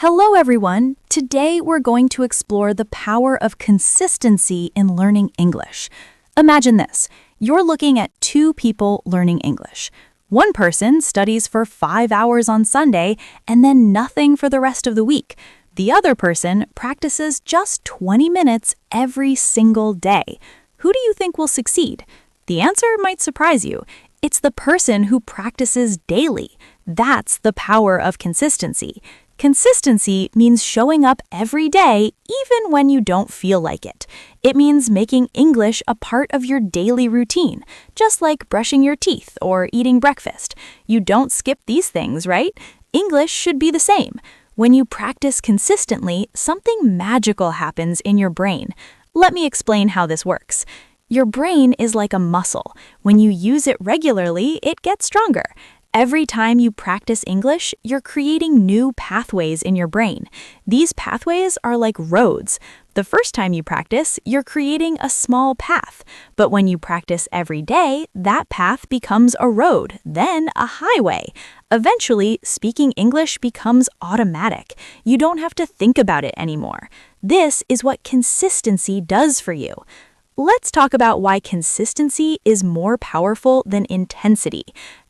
Hello everyone! Today we're going to explore the power of consistency in learning English. Imagine this. You're looking at two people learning English. One person studies for 5 hours on Sunday and then nothing for the rest of the week. The other person practices just 20 minutes every single day. Who do you think will succeed? The answer might surprise you. It's the person who practices daily. That's the power of consistency. Consistency means showing up every day even when you don't feel like it. It means making English a part of your daily routine, just like brushing your teeth or eating breakfast. You don't skip these things, right? English should be the same. When you practice consistently, something magical happens in your brain. Let me explain how this works. Your brain is like a muscle. When you use it regularly, it gets stronger. Every time you practice English, you're creating new pathways in your brain. These pathways are like roads. The first time you practice, you're creating a small path. But when you practice every day, that path becomes a road, then a highway. Eventually, speaking English becomes automatic. You don't have to think about it anymore. This is what consistency does for you. Let's talk about why consistency is more powerful than intensity.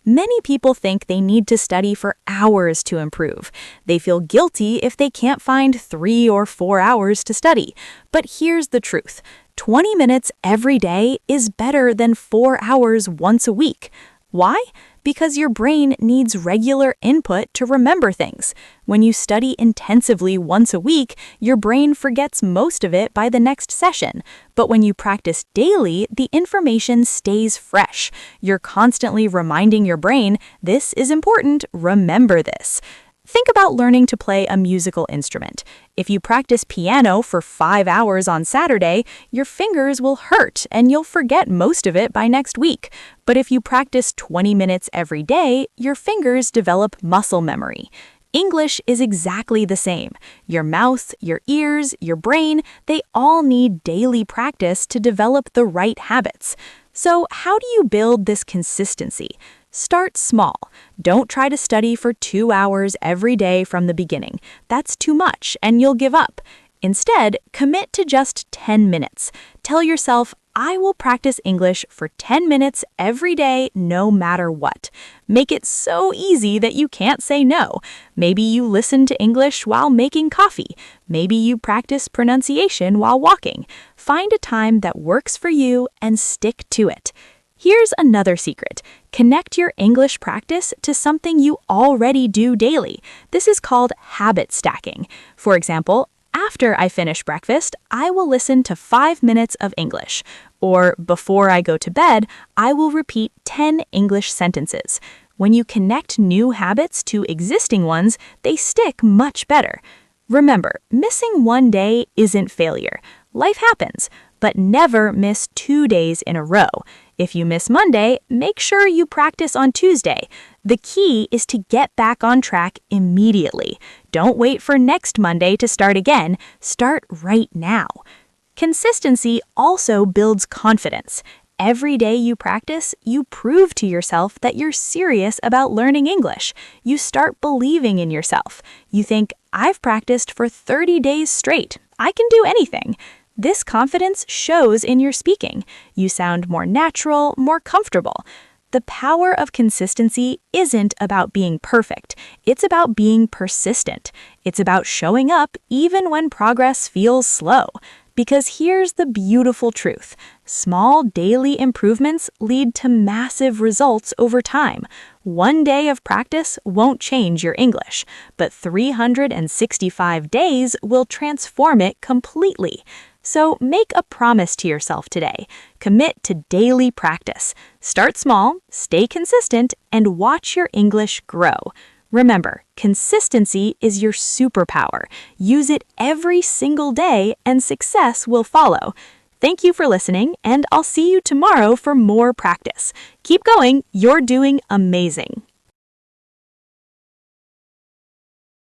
Many people think they need to study for hours to improve. They feel guilty if they can't find 3 or 4 hours to study. But here's the truth. 20 minutes every day is better than 4 hours once a week. Why? Because your brain needs regular input to remember things. When you study intensively once a week, your brain forgets most of it by the next session. But when you practice daily, the information stays fresh. You're constantly reminding your brain, this is important, remember this. Think about learning to play a musical instrument. If you practice piano for 5 hours on Saturday, your fingers will hurt and you'll forget most of it by next week. But if you practice 20 minutes every day, your fingers develop muscle memory. English is exactly the same. Your mouth, your ears, your brain, they all need daily practice to develop the right habits. So how do you build this consistency? Start small. Don't try to study for 2 hours every day from the beginning. That's too much and you'll give up. Instead, commit to just 10 minutes. Tell yourself, I will practice English for 10 minutes every day no matter what. Make it so easy that you can't say no. Maybe you listen to English while making coffee. Maybe you practice pronunciation while walking. Find a time that works for you and stick to it. Here's another secret. Connect your English practice to something you already do daily. This is called habit stacking. For example, after I finish breakfast, I will listen to 5 minutes of English. Or before I go to bed, I will repeat 10 English sentences. When you connect new habits to existing ones, they stick much better. Remember, missing one day isn't failure. Life happens, but never miss 2 days in a row. If you miss Monday, make sure you practice on Tuesday. The key is to get back on track immediately. Don't wait for next Monday to start again. Start right now. Consistency also builds confidence. Every day you practice, you prove to yourself that you're serious about learning English. You start believing in yourself. You think, I've practiced for 30 days straight. I can do anything. This confidence shows in your speaking. You sound more natural, more comfortable. The power of consistency isn't about being perfect. It's about being persistent. It's about showing up even when progress feels slow. Because here's the beautiful truth. Small daily improvements lead to massive results over time. One day of practice won't change your English, but 365 days will transform it completely. So make a promise to yourself today. Commit to daily practice. Start small, stay consistent, and watch your English grow. Remember, consistency is your superpower. Use it every single day and success will follow. Thank you for listening, and I'll see you tomorrow for more practice. Keep going, you're doing amazing.